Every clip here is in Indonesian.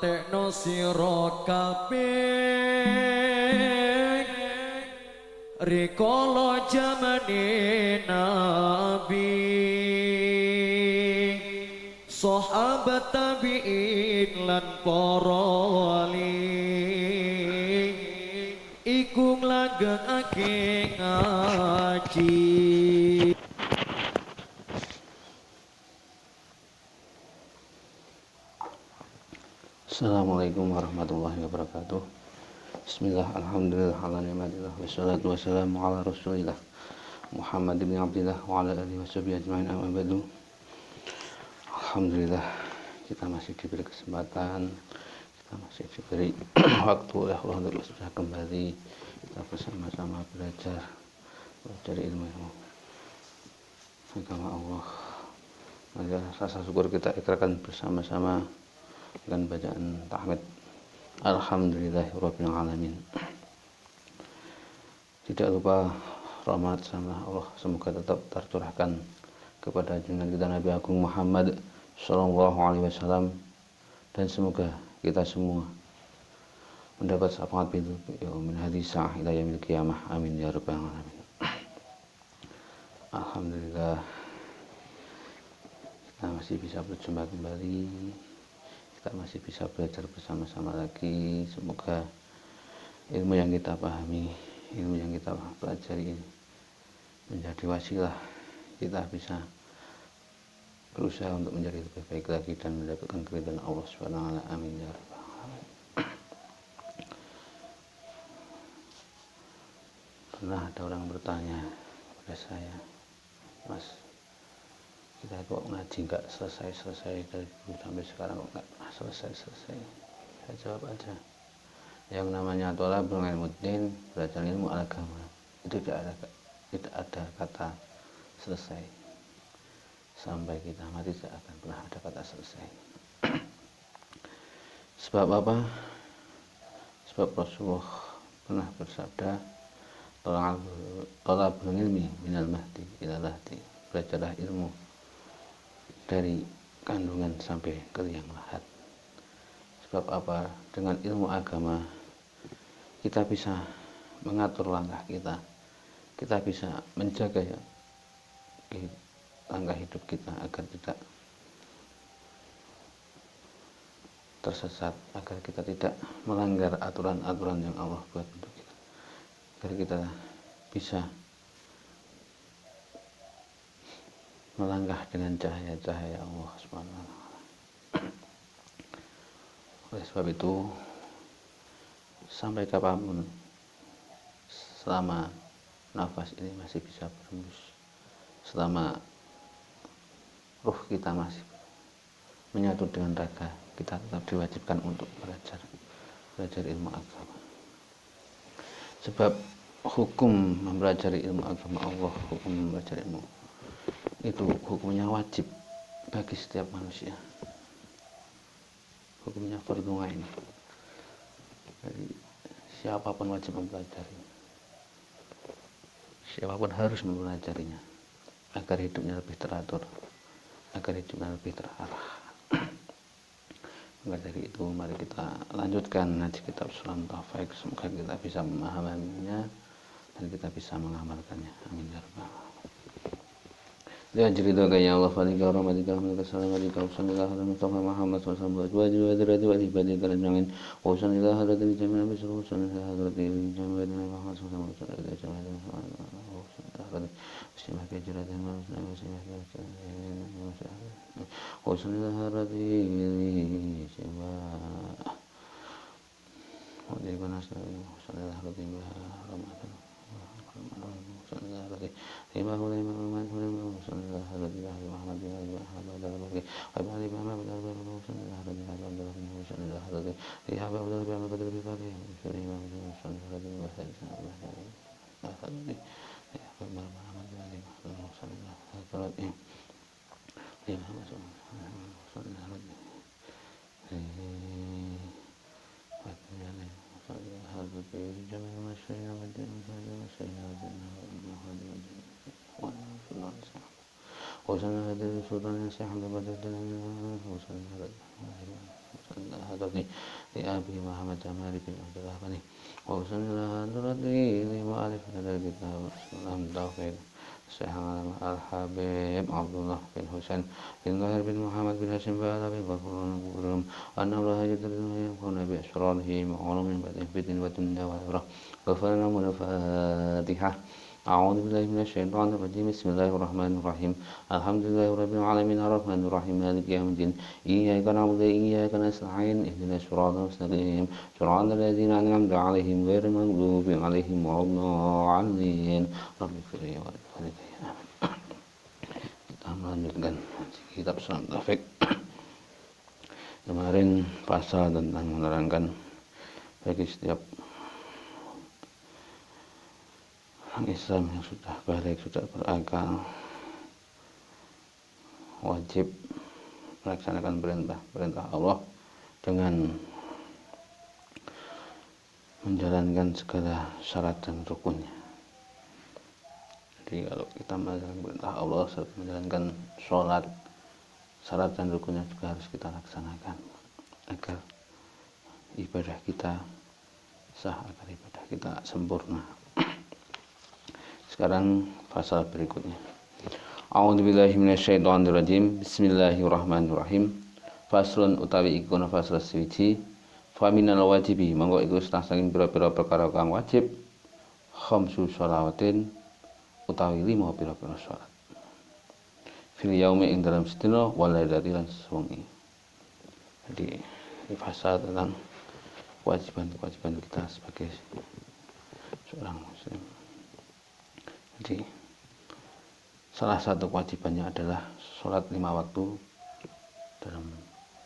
tekno sira kabeh rikala jamane nabi sahabat tabi'in lan para wali iku nglagengake ngaji. Assalamualaikum warahmatullahi wabarakatuh. Bismillah, alhamdulillah, ala ni'matillah, wassalatu wassalamu ala rasulillah Muhammad ibn Abdillah wa ala alihi wa sahbihi ajma'in, amma ba'du. Alhamdulillah, kita masih diberi kesempatan, kita masih diberi waktu oleh Allah untuk bisa kembali kita bersama-sama belajar ilmu agama Allah. Maka rasa syukur kita ikrarkan bersama-sama dengan bacaan tahmid Alhamdulillahirabbil alamin. Tidak lupa rahmat sama Allah semoga tetap tercurahkan kepada junjungan kita Nabi Agung Muhammad sallallahu alaihi wasallam, dan semoga kita semua mendapat syafaat bil yaumil hadisah ila yaumil qiyamah, amin ya rabbal alamin. Alhamdulillah, kita masih bisa berjumpa kembali, kita masih bisa belajar bersama-sama lagi. Semoga ilmu yang kita pahami, ilmu yang kita pelajari ini menjadi wasilah kita bisa berusaha untuk menjadi lebih baik lagi dan mendapatkan keridhaan Allah Subhanahu wa taala, amin ya rabbal alamin. Pernah ada orang bertanya kepada saya, Mas, kita kok ngaji nggak selesai dari dulu sampai sekarang, kok nggak pernah selesai. Saya jawab aja, yang namanya thalabul ilmu din, belajar ilmu agama, itu tidak ada kata selesai. Sampai kita mati tidak akan pernah ada kata selesai. Sebab apa? Sebab Rasulullah pernah bersabda, thalabul ilmi minal mahdi ila lahdi, belajarlah ilmu dari kandungan sampai ke liang lahat. Sebab apa? Dengan ilmu agama kita bisa mengatur langkah kita, kita bisa menjaga langkah hidup kita agar tidak tersesat, agar kita tidak melanggar aturan-aturan yang Allah buat untuk kita, agar kita bisa melangkah dengan cahaya-cahaya Allah Subhanahu wa taala. Oleh sebab itu, sampai kapanpun selama nafas ini masih bisa berhembus, selama ruh kita masih menyatu dengan raga, kita tetap diwajibkan untuk belajar ilmu agama. Sebab hukum mempelajari ilmu agama Allah, hukum mempelajari ilmu itu hukumnya wajib bagi setiap manusia, hukumnya fardhu ain. Jadi siapapun wajib mempelajari, siapapun harus mempelajarinya agar hidupnya lebih teratur, agar hidupnya lebih terarah. Maka dari itu mari kita lanjutkan ngaji kitab Sulam Taufik, semoga kita bisa memahaminya dan kita bisa mengamalkannya, amin ya rabbal alamin. Ya cerita kaya Allah fadika rahmatika hamdaka salamatika usanillah ala Mustafa Muhammad sallallahu alaihi wa sallam wa ibadi karanjangin usanillah hadratil jami'a bisru usanillah hadratil jami'a Muhammad sallallahu alaihi wa sallam usanillah kejiratin usanillah hadratil jami'a usanillah hadratil rahmatan وسنة هذه السلطان الشيخ عبد القادر وسنة Tati li Abi Muhammad Jamari bin Abdul Rahmani wa usulillah durati lima alif dari kitab Islam Taufiq Syekh Al-Habib Abdullah bin Husain bin Zahir bin Muhammad bin Hashim Bala bin Bakurum anna Allah jadallahu yakuna bi asrarihi ma'lumin batin fitin wa dunya wa akhirah ghafara lana al-Fatihah. أعوذ بالله من الشيطان الرجيم بسم الله الرحمن الرحيم الحمد لله رب العالمين الرحمن الرحيم مالك يوم الدين إياك نعبد وإياك نستعين اهدنا الصراط المستقيم صراط الذين أنعمت عليهم غير المغضوب عليهم ولا الضالين رب اغفر لي ولوالدي Kita melanjutkan kitab Sunan Taufik. Kemarin pasal tentang menerangkan bagi setiap orang Islam yang sudah balik, sudah berakal, wajib melaksanakan perintah Allah dengan menjalankan segala syarat dan rukunnya. Jadi kalau kita menjalankan perintah Allah serta menjalankan sholat, syarat dan rukunnya juga harus kita laksanakan agar ibadah kita sah, agar ibadah kita sempurna. Sekarang pasal berikutnya. A'udzubillahi minasyaitonirrajim. Bismillahirrahmanirrahim. Faslun utawi iku ana fasal suci. Faminal wajibi monggo iku saking pira-pira perkara kang wajib. Khamsu shalawatin utawi 5 pira-pira salat. Fil yaumi ing dalam sedina wal lailati lan sewengi. Jadi ini fasal tentang kewajiban kita sebagai seorang muslim. Jadi salah satu kewajibannya adalah sholat 5 waktu dalam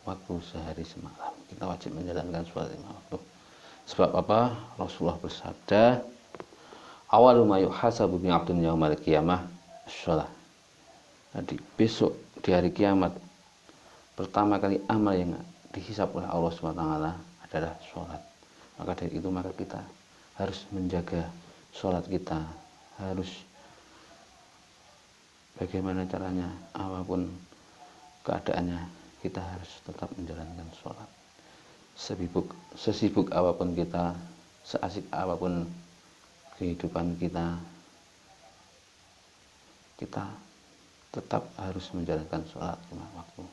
waktu sehari semalam. Kita wajib menjalankan sholat 5 waktu. Sebab apa? Rasulullah bersabda, awalu ma yuhasabu bi 'abdin yaumal qiyamah shalah. Jadi besok di hari kiamat pertama kali amal yang dihisab oleh Allah SWT adalah sholat. Maka dari itu maka kita harus menjaga sholat kita, harus bagaimana caranya, apapun keadaannya, kita harus tetap menjalankan sholat. Sesibuk apapun kita, seasik apapun kehidupan kita, kita tetap harus menjalankan sholat 5 waktu.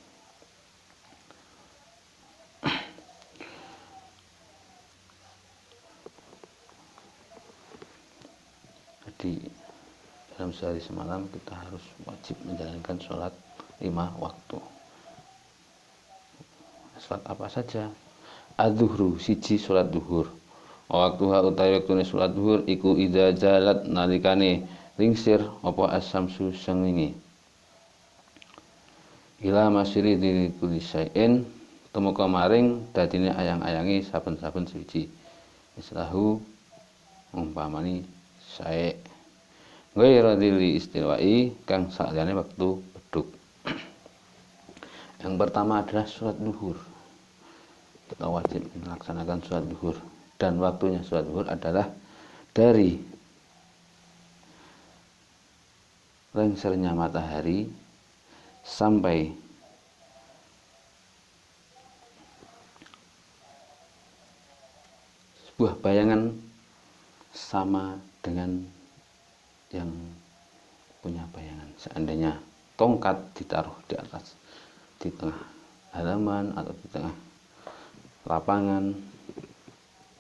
Jadi dalam sehari semalam kita harus wajib menjalankan sholat 5 waktu. Sholat apa saja? Adzuhru siji sholat duhur. Waktuha utawi waktune sholat duhur iku idza jalat nalikane lingsir apa as-samsu srengenge. Ila masiri di kulisain tumeka maring dadine ayang-ayangi saben-saben suci. Islahu umpamani sae ghairu dili istiwai kang saliyane waktu beduk. Yang pertama adalah sholat duhur. Kita wajib melaksanakan sholat duhur dan waktunya sholat duhur adalah dari lengsernya matahari sampai sebuah bayangan sama dengan yang punya bayangan. Seandainya tongkat ditaruh di atas, di tengah halaman atau di tengah lapangan,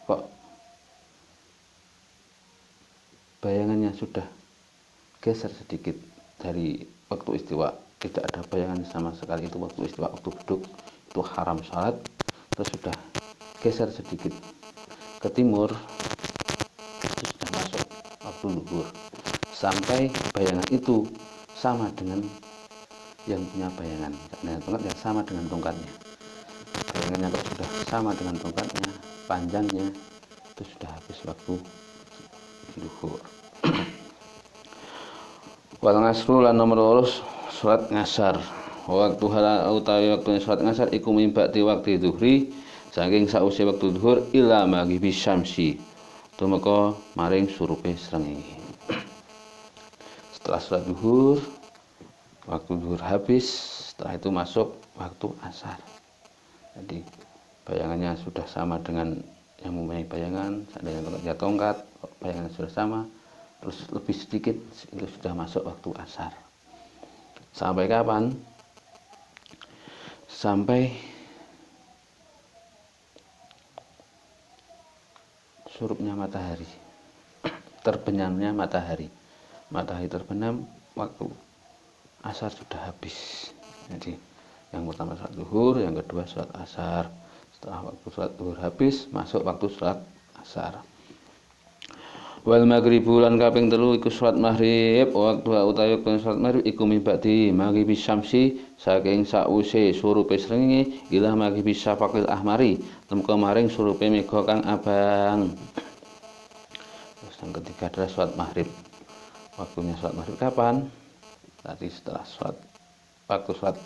kok bayangannya sudah geser sedikit dari waktu istiwa, tidak ada bayangan sama sekali, itu waktu istiwa, waktu beduk, itu haram salat. Terus sudah geser sedikit ke timur, itu sudah masuk waktu zuhur. Sampai bayangan itu sama dengan yang punya bayangan, dengan tongkat yang sama dengan tongkatnya. Bayangannya kalau sudah sama dengan tongkatnya, panjangnya, itu sudah habis waktu zuhur. Wal ngasru lan nomor 2 salat ngasar. Waktu halal utawi waktu salat ngasar iku mimbati waktu zuhri saking sause waktu zuhur ila maghribi syamsi. Tumeka maring surupe srengenge. Setelah sholat zuhur, waktu zuhur habis, setelah itu masuk waktu asar. Jadi bayangannya sudah sama dengan yang mempunyai bayangan, seandainya tongkatnya tongkat, bayangannya sudah sama, terus lebih sedikit itu sudah masuk waktu asar. Sampai kapan? Sampai surupnya matahari, terbenamnya matahari. Matahari terbenam, waktu asar sudah habis. Jadi yang pertama sholat zuhur, yang kedua sholat asar. Setelah waktu sholat zuhur habis, masuk waktu sholat asar. Wal maghribu lan kaping 3 iku sholat maghrib, waktu utawi wektu sholat maghrib iku mibati maghribi syamsi saking sause surupe srengenge ila maghribi syafaqil ahmari temeka maring surupe mega kang abang. Terus yang ketiga adalah sholat maghrib. Waktunya sholat maghrib kapan? Tadi setelah waktu sholat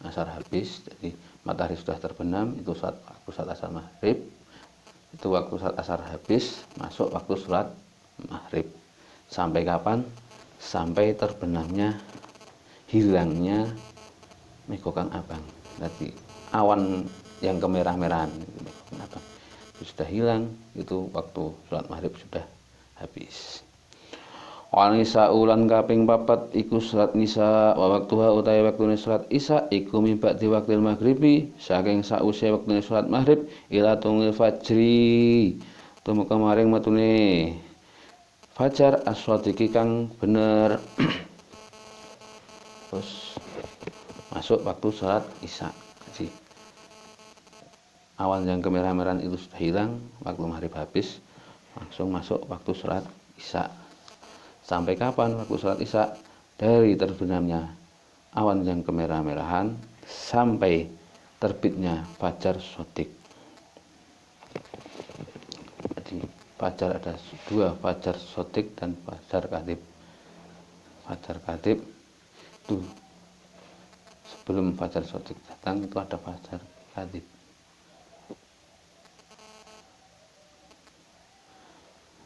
asar habis, jadi matahari sudah terbenam, itu waktu sholat asar maghrib. Itu waktu sholat asar habis, masuk waktu sholat maghrib. Sampai kapan? Sampai terbenamnya, hilangnya mega kang abang. Jadi awan yang kemerah-merahan itu sudah hilang, itu waktu sholat maghrib sudah habis. Wa nisa ulan kaping 4 iku salat nisa wa waktuha utawi wektune salat isya iku mimba di waktil maghribi saking sause wektune salat maghrib ila tungil fajri tumeka maring metune fajar as-shadiqi kang bener. Terus masuk waktu salat isya. Jadi awan yang kemerah-merahan itu sudah hilang, waktu maghrib habis, langsung masuk waktu salat isya. Sampai kapan waktu sholat isya? Dari terbenamnya awan yang kemerah-merahan sampai terbitnya fajar shadiq. Jadi fajar ada 2, fajar shadiq dan fajar kadhib. Fajar kadhib itu sebelum fajar shadiq datang itu ada fajar kadhib.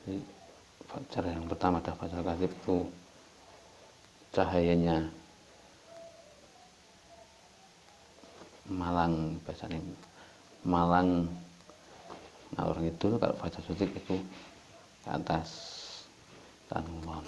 Jadi fajar yang pertama ada fajar kadhib itu cahayanya malang, bahasanya malang ngalor ngidul. Kalau fajar shadiq itu ke atas tanulon.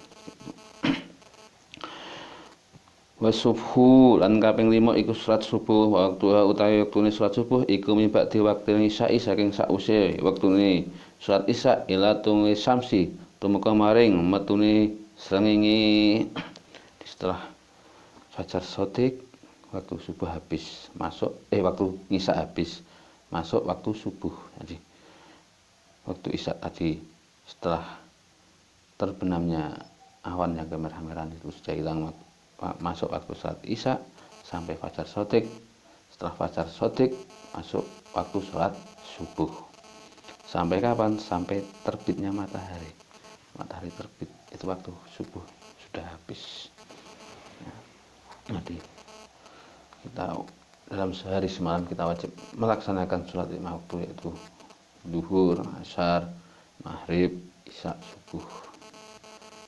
Wasubhu lan kaping 5 iku salat subuh, waktu utawi wektune salat subuh iku mibati waktu isya saking sause wektune salat isya ila tungi syamsi tumeka maring metune srengenge. Setelah fajar shadiq waktu subuh habis, masuk waktu isya habis, masuk waktu subuh. Jadi waktu isya tadi setelah terbenamnya awan yang kemerah-merahan itu sudah hilang, masuk waktu salat isya sampai fajar shadiq. Setelah fajar shadiq masuk waktu sholat subuh. Sampai kapan? Sampai terbitnya matahari. Matahari terbit itu waktu subuh sudah habis. Jadi kita dalam sehari semalam kita wajib melaksanakan sholat 5 waktu, yaitu zuhur, asar, maghrib, isya, subuh.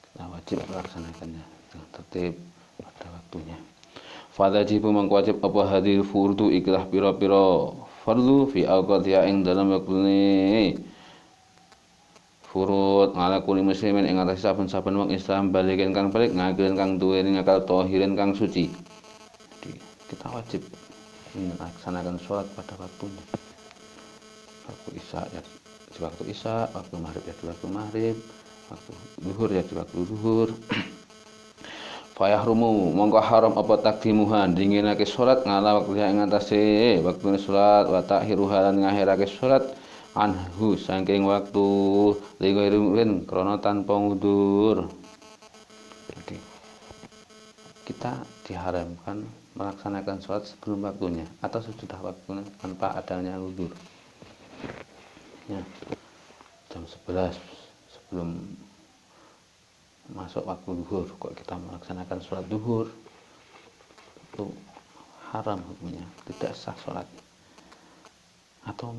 Kita wajib melaksanakannya dengan tertib pada waktunya. Fadajibu mangwajib apa hadir furdu ikhlas pira-pira fardu fi awqatiha ing dalam waktune furud ala kulli muslimin ing atas saben-saben wong Islam balikin kang balik ngakilen kang duweni akal tahirin kang suci. Jadi kita wajib melaksanakan sholat pada waktunya. Waktu isya ya di waktu isya, waktu maghrib ya di waktu maghrib, waktu zuhur ya di waktu zuhur. Fayahrumu mongko haram apa takdimuhan dinginake salat ngala waktu ing atase wektune salat wa takhiruha lan ngakhirake salat anhu saking waktu ligairin krana tanpa ngudur. Jadi kita diharamkan melaksanakan salat sebelum waktunya atau sesudah waktunya tanpa adanya ngudur. Ya, jam 11 sebelum masuk waktu zuhur kok kita melaksanakan sholat zuhur, itu haram hukumnya, tidak sah sholatnya. Atau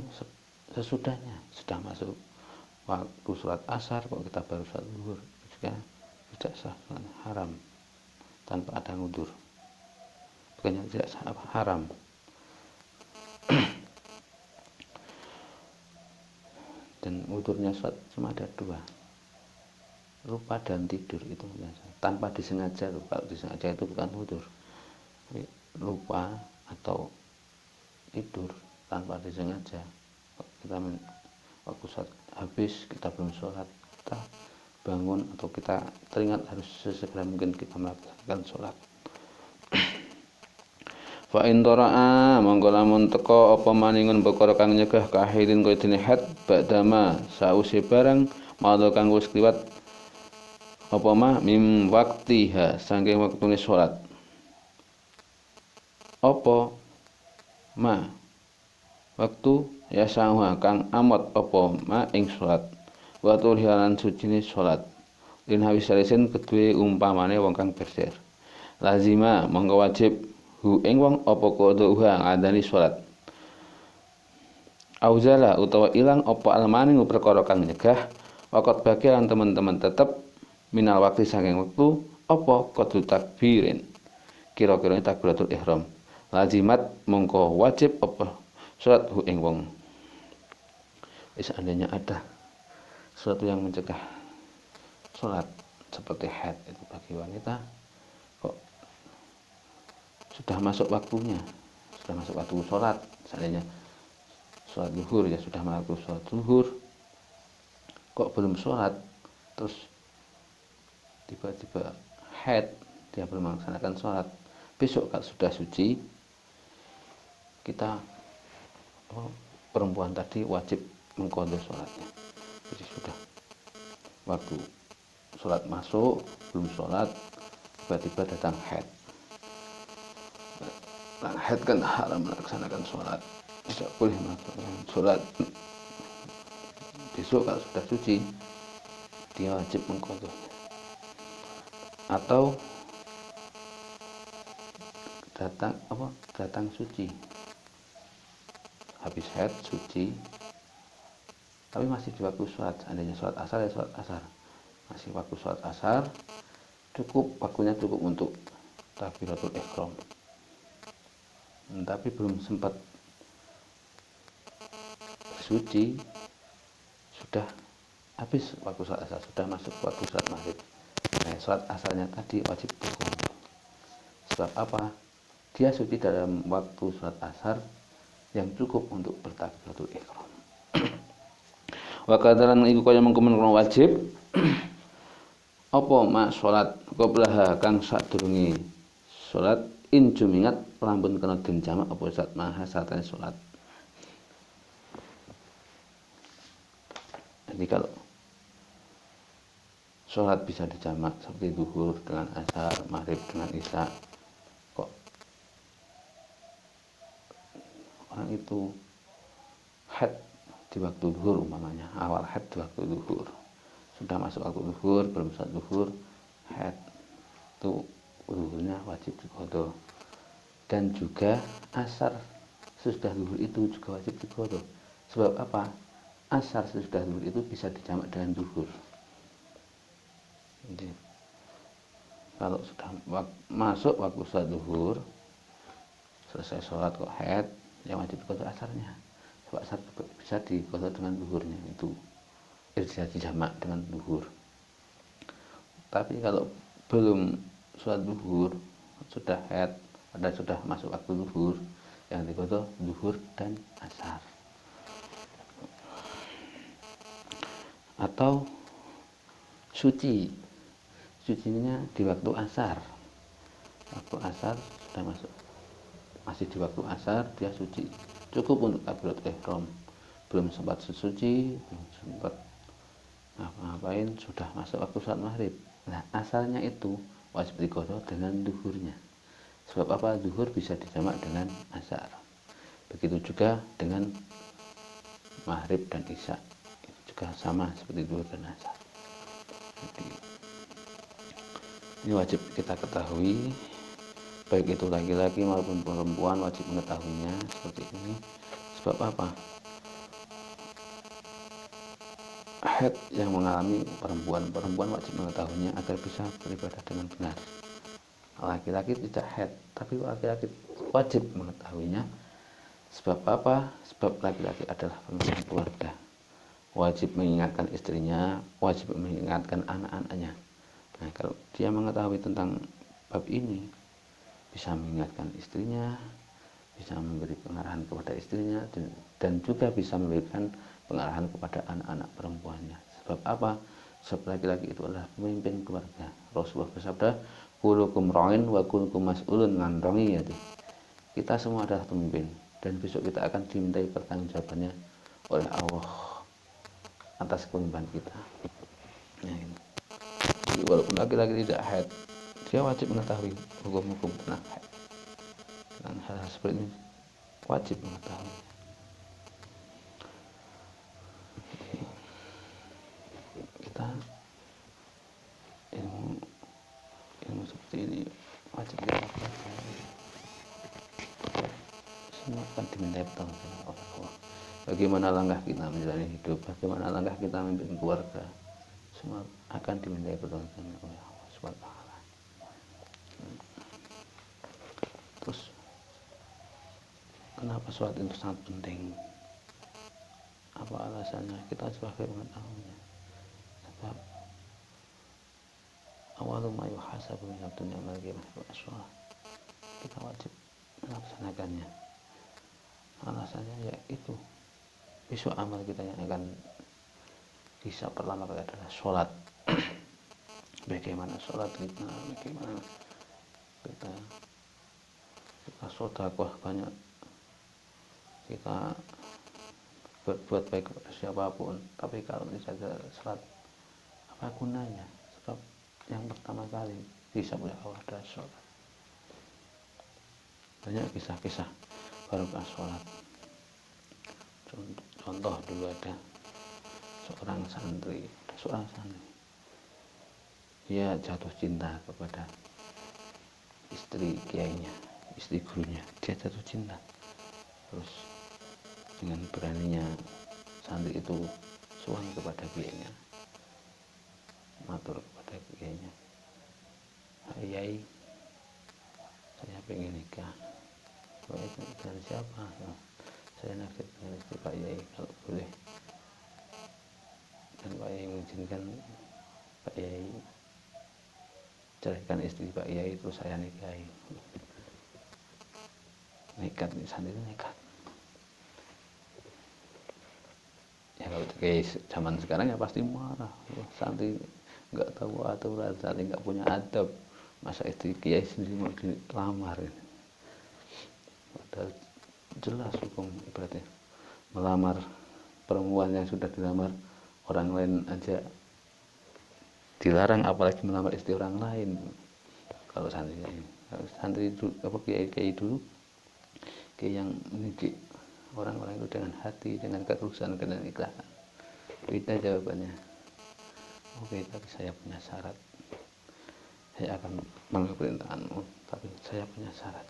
sesudahnya sudah masuk waktu sholat asar kok kita baru sholat zuhur, juga tidak sah sholatnya, haram tanpa ada ngudur. Bukannya tidak sah, haram. Dan wudurnya sholat cuma ada dua, lupa dan tidur. Itu tanpa disengaja. Kalau disengaja itu bukan wudur. Lupa atau tidur tanpa disengaja, kita waktu sholat habis, kita belum sholat, kita bangun atau kita teringat harus sesegera mungkin kita melakukan sholat. Fa in tara'a monggo lamun teka apa maningun perkara kang nyegah kahidin kaya dene had ba'dama sause barang madha kang wis kliwat apa mah mim waktiha saking wektune salat. Apa ma waktu ya sangha kang amot apa ma ing salat wa tulhiran sucine salat lin hawi salisin kedue umpamane wong kang berser lazima monggo wajib hu ing wong apa qadha ngadani salat auzala utawa ilang apa almaning perkara kang nyegah waqt bagian teman-teman tetep minal waktu saking wektu apa qadu takbirin kira-kira takbiratul ihram lazimat mongko wajib apa salat hu ing wong. Seandainya ada sesuatu yang mencegah salat seperti haid itu bagi wanita, kok sudah masuk waktunya, sudah masuk waktu sholat, seandainya sholat zuhur ya sudah melakukan sholat zuhur, kok belum sholat, terus tiba-tiba haid, dia belum melaksanakan sholat, besok kalau sudah suci, kita perempuan tadi wajib mengqadha sholatnya. Jadi sudah waktu sholat masuk, belum sholat, tiba-tiba datang haid. Haid kan haram melaksanakan sholat, tidak boleh melaksanakan sholat. Besok kalau sudah suci, dia wajib mengqadha. Atau datang suci, habis haid suci, tapi masih di waktu sholat. Seandainya sholat asar ya sholat asar, masih waktu sholat asar, waktunya cukup untuk takbiratul ihram. Tapi belum sempat suci, sudah habis waktu sholat asar, sudah masuk waktu sholat maghrib. Nah, sholat asarnya tadi wajib diqadha. Sebab apa? Dia suci dalam waktu sholat asar yang cukup untuk bertakbiratul ihram. Wa kadaran iku kaya mengko wajib apa mak salat qablaha kang sadurunge salat in jumingat lampun kena den jamak apa zat maha satane salat. Jadi kalau salat bisa dijamak seperti zuhur dengan asar, maghrib dengan isya, kok orang itu haid di waktu zuhur umpamanya, awal haid di waktu zuhur, sudah masuk waktu zuhur, belum saat zuhur, haid itu zuhurnya wajib diqadha. Dan juga asar sesudah zuhur itu juga wajib diqadha. Sebab apa? Asar sesudah zuhur itu bisa dijamak dengan zuhur. Jadi kalau sudah masuk waktu saat zuhur, selesai sholat kok haid, yang wajib diqadha asarnya. Sebab asar bisa diqadha dengan zuhurnya, itu bisa dijamak dengan zuhur. Tapi kalau belum sholat zuhur, sudah haid, padahal sudah masuk waktu zuhur, yang diqadha zuhur dan asar. Atau sucinya di waktu asar. Waktu asar sudah masuk, masih di waktu asar dia suci, cukup untuk takbiratul ihram. Belum sempat suci, belum sempat ngapain, sudah masuk waktu salat maghrib. Nah, asarnya itu wajib diqadha dengan zuhurnya. Sebab apa? Zuhur bisa dijamak dengan asar. Begitu juga dengan maghrib dan isya, itu juga sama seperti zuhur dan asar. Jadi, ini wajib kita ketahui, baik itu laki-laki maupun perempuan wajib mengetahuinya seperti ini. Sebab apa? Haid yang mengalami perempuan wajib mengetahuinya agar bisa beribadah dengan benar. Laki-laki tidak haid, tapi laki-laki wajib mengetahuinya. Sebab apa? Sebab laki-laki adalah pemimpin keluarga, wajib mengingatkan istrinya, wajib mengingatkan anak-anaknya. Nah, kalau dia mengetahui tentang bab ini, bisa mengingatkan istrinya, bisa memberi pengarahan kepada istrinya, dan juga bisa memberikan pengarahan kepada anak-anak perempuannya. Sebab apa? Sebab laki-laki itu adalah pemimpin keluarga. Rasulullah bersabda, "Kullukum ra'in wa kullukum mas'ulun 'an ra'iyati." Kita semua adalah pemimpin, dan besok kita akan dimintai pertanggungjawabannya oleh Allah atas kepemimpinan kita. Nah, ini. Jadi, walaupun laki-laki tidak haid, dia wajib mengetahui hukum-hukum tentang haid. Dan hal-hal seperti ini wajib mengetahui. Kita ilmu seperti ini wajib kita pelajari. Semua akan dimintai pertanggungjawaban oleh Allah. Bagaimana langkah kita menjalani hidup, bagaimana langkah kita memimpin keluarga, semua akan dimintai pertanggungjawaban oleh Allah Subhanahu wa taala. Terus kenapa sholat itu sangat penting? Apa alasannya? Kita sebagai mengetahuinya. Sebab awalu ma yuhasabu min ad-dunya wal qiyamah sholat. Kita wajib melaksanakannya. Alasannya yaitu besok amal kita yang akan bisa pertama kali adalah sholat. Bagaimana sholat kita, bagaimana kita sedekah banyak, kita berbuat baik kepada siapapun, tapi kalau tidak ada sholat, apa gunanya? Sebab yang pertama kali bisa oleh Allah adalah sholat. Banyak kisah-kisah barokah sholat. Contoh dulu ada seorang santri, dia jatuh cinta kepada istri kiainya, istri gurunya. Dia jatuh cinta, terus dengan beraninya santri itu suami kepada kiainya, matur kepada kiainya, "Yai, saya pengen nikah." "Baik, dari siapa?" "Saya naksir dengan istri Pak Yai, kalau boleh." Dan Pak Yai mengizinkan, Pak Yai ceraikan istri Pak Yai, terus saya nikahi. Nekat nih, santri itu nekat. Ya kalau kayak zaman sekarang ya pasti marah. Wah, santri nggak tahu aturan, santri nggak punya adab, masa istri kiai sendiri mau dilamar. Padahal jelas hukum ibaratnya melamar perempuan yang sudah dilamar orang lain aja dilarang, apalagi melamar istri orang lain. Kalau santri itu apa kiai dulu, kiai yang mendidik orang-orang itu dengan hati, dengan ketulusan, dengan ikhlasan. Kita jawabannya, "Oke, tapi saya punya syarat. Saya akan mengabulkan permintaanmu, tapi saya punya syarat.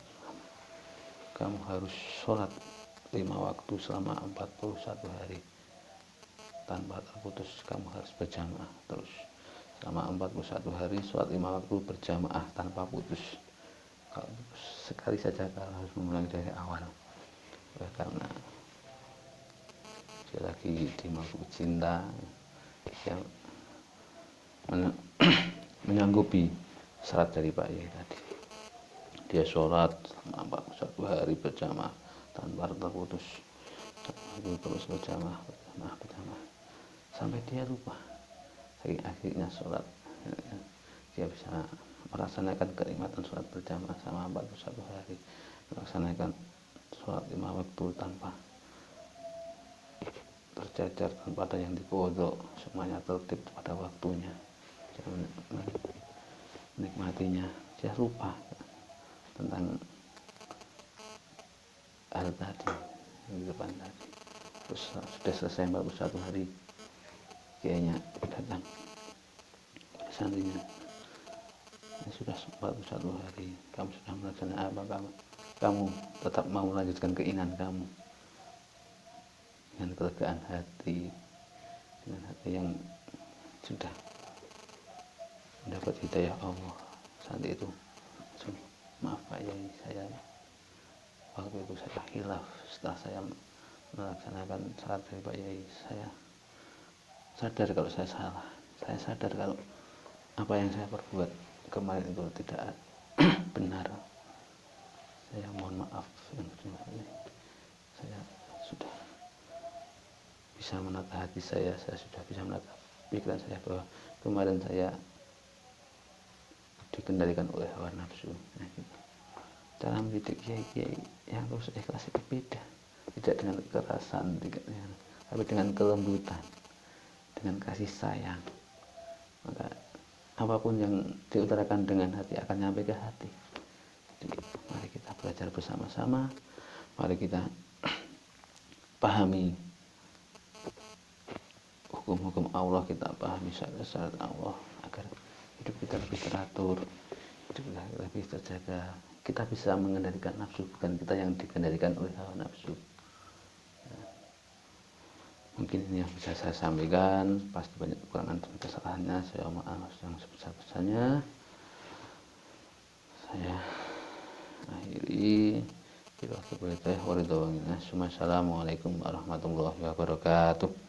Kamu harus sholat 5 waktu selama 41 hari tanpa terputus. Kamu harus berjamaah terus selama 41 hari, sholat 5 waktu berjamaah tanpa putus. Kalau sekali saja kalau harus mengulangi dari awal, karena dia lagi di mabuk cinta yang menyanggupi syarat dari Pak Yai tadi. Dia sholat selama 41 hari berjamaah tanpa terputus, terus berjamaah sampai dia lupa. Akhirnya sholat, dia bisa melaksanakan kenikmatan sholat berjamaah selama 41 hari, melaksanakan sholat 5 waktu tanpa tercecer, tanpa ada yang dikodok, semuanya tertib pada waktunya. Dia menikmatinya, dia lupa tentang hal tadi yang di depan tadi. Terus sudah selesai 41 hari, kiainya datang santrinya, sudah 41 hari kamu sudah melaksanakan apa, kamu tetap mau melanjutkan keinginan kamu dengan kelegaan hati, dengan hati yang sudah mendapat hidayah Allah. Santri itu, "Maaf Pak Yai, saya waktu itu saya khilaf, setelah saya melaksanakan syarat dari Pak Yai, saya sadar kalau saya salah, saya sadar kalau apa yang saya perbuat kemarin itu tidak benar. Saya mohon maaf yang sebenarnya. Saya sudah bisa menata hati saya sudah bisa menata pikiran saya bahwa kemarin saya dikendalikan oleh hawa nafsu. Nah, gitu. Cara mendidik kiai-kiai yang terus ikhlas itu beda, tidak dengan kekerasan, tapi dengan kelembutan, dengan kasih sayang. Maka apapun yang diutarakan dengan hati akan nyampe ke hati. Jadi, mari kita belajar bersama-sama, mari kita pahami hukum-hukum Allah, kita pahami syarat-syarat Allah agar hidup kita lebih teratur, hidup kita lebih terjaga. Kita bisa mengendalikan nafsu, bukan kita yang dikendalikan oleh hawa nafsu. Mungkin ini yang bisa saya sampaikan, pasti banyak kekurangan dan kesalahannya, saya maaf yang sebesar-besarnya. Saya akhiri. Assalamualaikum warahmatullahi wabarakatuh.